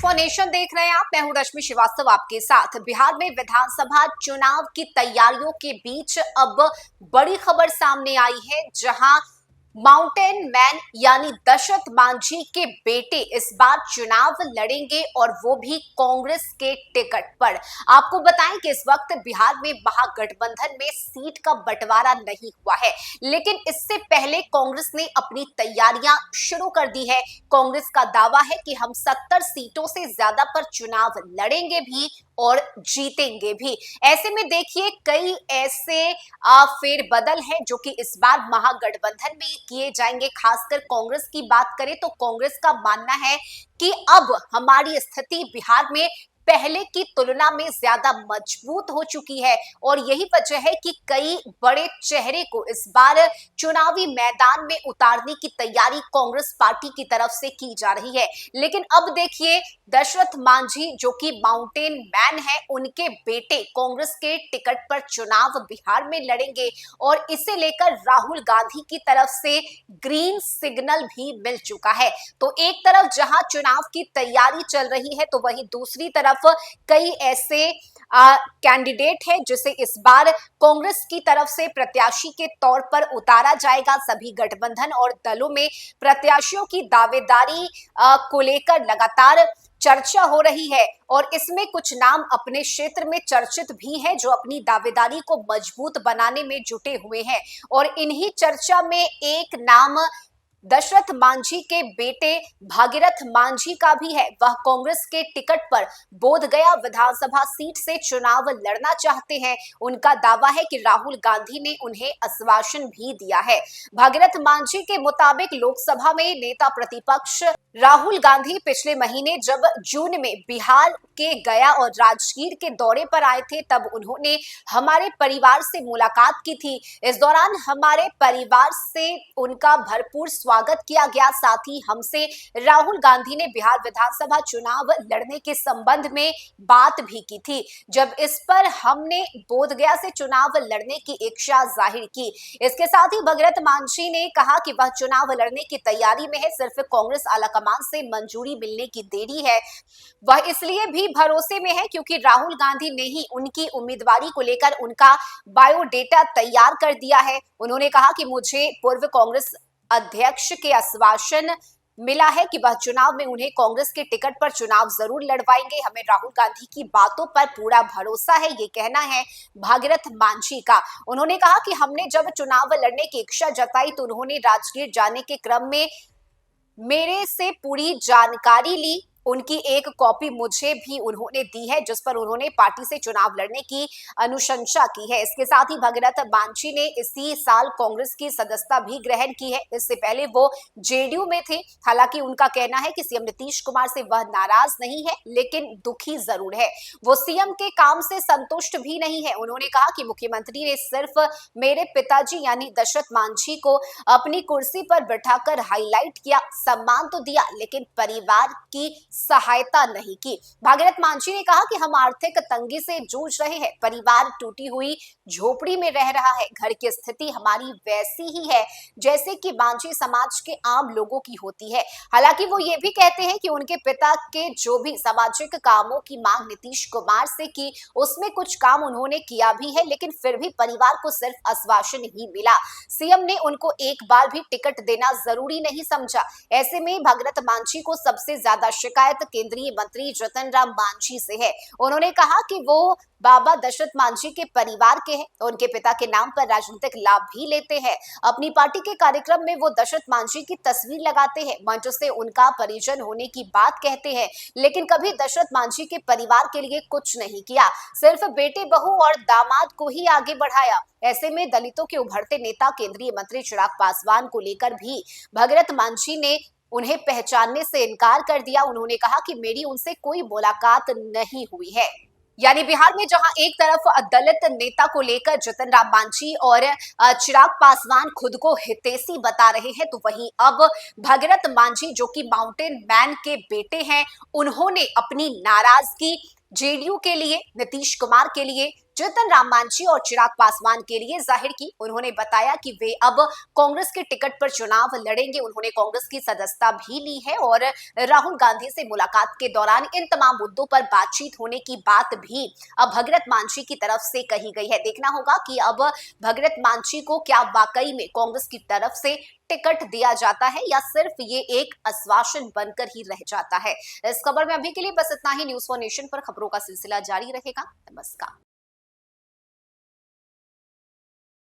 News for nation देख रहे हैं आप। मैं हूं रश्मि श्रीवास्तव आपके साथ। बिहार में विधानसभा चुनाव की तैयारियों के बीच अब बड़ी खबर सामने आई है, जहां माउंटेन मैन यानी दशरथ मांझी के बेटे इस बार चुनाव लड़ेंगे और वो भी कांग्रेस के टिकट पर। आपको बताएं कि इस वक्त बिहार में महागठबंधन में सीट का बंटवारा नहीं हुआ है, लेकिन इससे पहले कांग्रेस ने अपनी तैयारियां शुरू कर दी है। कांग्रेस का दावा है कि हम 70 सीटों से ज्यादा पर चुनाव लड़ेंगे भी और जीतेंगे भी। ऐसे में देखिए कई ऐसे फेरबदल है जो कि इस बार महागठबंधन में किए जाएंगे। खासकर कांग्रेस की बात करें तो कांग्रेस का मानना है कि अब हमारी स्थिति बिहार में पहले की तुलना में ज्यादा मजबूत हो चुकी है और यही वजह है कि कई बड़े चेहरे को इस बार चुनावी मैदान में उतारने की तैयारी कांग्रेस पार्टी की तरफ से की जा रही है। लेकिन अब देखिए दशरथ मांझी जो कि माउंटेन मैन है, उनके बेटे कांग्रेस के टिकट पर चुनाव बिहार में लड़ेंगे और इसे लेकर राहुल गांधी की तरफ से ग्रीन सिग्नल भी मिल चुका है। तो एक तरफ जहां चुनाव की तैयारी चल रही है, तो वहीं दूसरी तरफ कई ऐसे कैंडिडेट है जिसे इस बार कांग्रेस की तरफ से प्रत्याशी के तौर पर उतारा जाएगा। सभी गठबंधन और दलों में प्रत्याशियों की दावेदारी को लेकर लगातार चर्चा हो रही है और इसमें कुछ नाम अपने क्षेत्र में चर्चित भी हैं जो अपनी दावेदारी को मजबूत बनाने में जुटे हुए हैं। और इन्हीं चर्चा में एक नाम दशरथ मांझी के बेटे भागीरथ मांझी का भी है। वह कांग्रेस के टिकट पर बोधगया विधानसभा सीट से चुनाव लड़ना चाहते हैं। उनका दावा है कि राहुल गांधी ने उन्हें आश्वासन भी दिया है। भागीरथ मांझी के मुताबिक लोकसभा में नेता प्रतिपक्ष राहुल गांधी पिछले महीने जब जून में बिहार के गया और राजगीर के दौरे पर आए थे, तब उन्होंने हमारे परिवार से मुलाकात की थी। इस दौरान हमारे परिवार से उनका भरपूर स्वागत किया गया। साथ ही हमसे राहुल गांधी ने बिहार विधानसभा चुनाव लड़ने के संबंध में बात भी की थी। जब इस पर हमने बोधगया से चुनाव लड़ने की इच्छा जाहिर की। इसके साथ ही भागीरथ मांझी ने कहा कि वह चुनाव लड़ने की तैयारी में है, सिर्फ कांग्रेस आलाकमान से मंजूरी मिलने की देरी है। वह इसलिए भी भरोसे में है क्योंकि राहुल गांधी ने ही उनकी उम्मीदवारी को लेकर उनका बायोडेटा तैयार कर दिया है। उन्होंने कहा कि मुझे पूर्व कांग्रेस अध्यक्ष के आश्वासन मिला है कि वह चुनाव में उन्हें कांग्रेस के टिकट पर चुनाव जरूर लड़वाएंगे। हमें राहुल गांधी की बातों पर पूरा भरोसा है, ये कहना है भागीरथ मांझी का। उन्होंने कहा कि हमने जब चुनाव लड़ने की इच्छा जताई तो उन्होंने राजगीर जाने के क्रम में मेरे से पूरी जानकारी ली। उनकी एक कॉपी मुझे भी उन्होंने दी है जिस पर उन्होंने पार्टी से चुनाव लड़ने की अनुशंसा की है। इसके साथ ही भागीरथ मांझी ने इसी साल कांग्रेस की सदस्यता भी ग्रहण की है। इससे पहले वो जेडीयू में थे। हालांकि उनका कहना है कि सीएम नीतीश कुमार से वह नाराज नहीं है, लेकिन दुखी जरूर है। वो सीएम के काम से संतुष्ट भी नहीं है। उन्होंने कहा कि मुख्यमंत्री ने सिर्फ मेरे पिताजी यानी दशरथ मांझी को अपनी कुर्सी पर बैठाकर हाईलाइट किया, सम्मान तो दिया, लेकिन परिवार की सहायता नहीं की। भागीरथ मांझी ने कहा कि हम आर्थिक तंगी से जूझ रहे हैं, परिवार टूटी हुई झोपड़ी में रह रहा है, घर की स्थिति हमारी वैसी ही है जैसे कि मांझी समाज के आम लोगों की होती है। हालांकि वो ये भी कहते हैं कि उनके पिता के जो भी सामाजिक कामों की मांग नीतीश कुमार से की, उसमें कुछ काम उन्होंने किया भी है, लेकिन फिर भी परिवार को सिर्फ आश्वासन ही मिला। सीएम ने उनको एक बार भी टिकट देना जरूरी नहीं समझा। ऐसे में भागीरथ मांझी को सबसे ज्यादा शिकायत केंद्रीय मंत्री जीतन राम मांझी से है। उन्होंने कहा कि वो बाबा दशरथ मांझी के परिवार के हैं, उनके पिता के नाम पर राजनीतिक लाभ भी लेते हैं। अपनी पार्टी के कार्यक्रम में वो दशरथ मांझी की तस्वीर लगाते हैं, मंच से उनका परिजन होने की बात कहते हैं, लेकिन कभी दशरथ मांझी के परिवार के लिए कुछ नहीं किया, सिर्फ बेटे बहू और दामाद को ही आगे बढ़ाया। ऐसे में दलितों के उभरते नेता केंद्रीय मंत्री चिराग पासवान को लेकर भी भागीरथ मांझी ने उन्हें पहचानने से इनकार कर दिया। उन्होंने कहा कि मेरी उनसे कोई मुलाकात नहीं हुई है। यानी बिहार में जहां एक तरफ दलित नेता को लेकर जीतन राम मांझी और चिराग पासवान खुद को हितैषी बता रहे हैं, तो वहीं अब भागीरथ मांझी जो कि माउंटेन मैन के बेटे हैं, उन्होंने अपनी नाराजगी जेडीयू के लिए, नीतीश कुमार के लिए, जीतन राम मांझी और चिराग पासवान के लिए जाहिर की। उन्होंने बताया कि वे अब कांग्रेस के टिकट पर चुनाव लड़ेंगे। उन्होंने कांग्रेस की सदस्यता भी ली है और राहुल गांधी से मुलाकात के दौरान इन तमाम मुद्दों पर बातचीत होने की बात भी अब भगीरथ मांझी की तरफ से कही गई है। देखना होगा कि अब भगीरथ मांझी को क्या वाकई में कांग्रेस की तरफ से टिकट दिया जाता है या सिर्फ ये एक आश्वासन बनकर ही रह जाता है। इस खबर में अभी के लिए बस इतना ही। न्यूज़ फॉर नेशन पर खबरों का सिलसिला जारी रहेगा। नमस्कार।